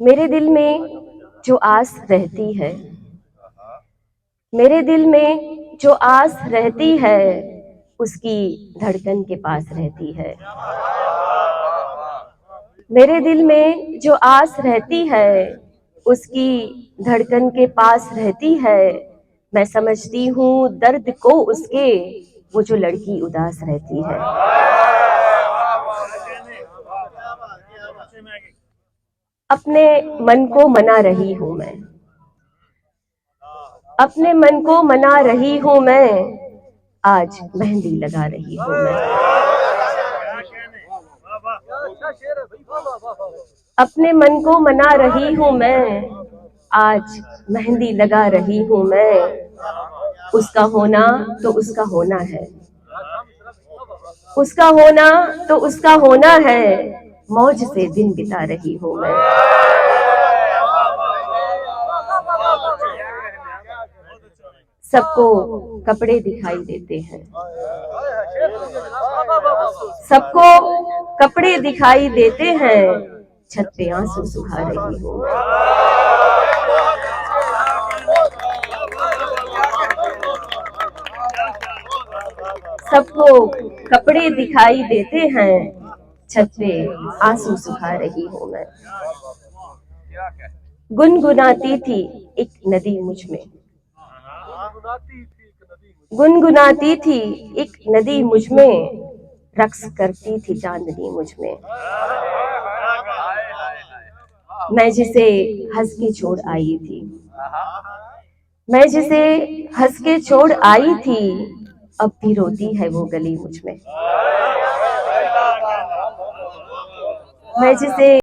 मेरे दिल में जो आस रहती है, मेरे दिल में जो आस रहती है, उसकी धड़कन के पास रहती है। मेरे दिल में जो आस रहती है, उसकी धड़कन के पास रहती है। मैं समझती हूँ दर्द को उसके, वो जो लड़की उदास रहती है। अपने मन को मना रही हूँ मैं, अपने मन को मना रही हूँ मैं, आज मेहंदी लगा रही हूँ मैं। अपने मन को मना रही हूँ मैं, आज मेहंदी लगा रही हूँ मैं। उसका होना तो उसका होना है, उसका होना तो उसका होना है, मौज से दिन बिता रही हूँ मैं। सबको कपड़े दिखाई देते हैं, सबको कपड़े दिखाई देते हैं, छत पे आंसू सुखा रही हूँ मैं। सबको कपड़े दिखाई देते हैं, छत पे आंसू सुखा रही हूँ मैं। गुनगुनाती थी एक नदी मुझ में, गुनगुनाती थी एक नदी मुझ में, रक्स करती थी चांदनी मुझ में। मैं जिसे हंस के छोड़ आई थी, मैं जिसे हंस के छोड़ आई थी, अब भी रोती है वो गली मुझ में। मैं जिसे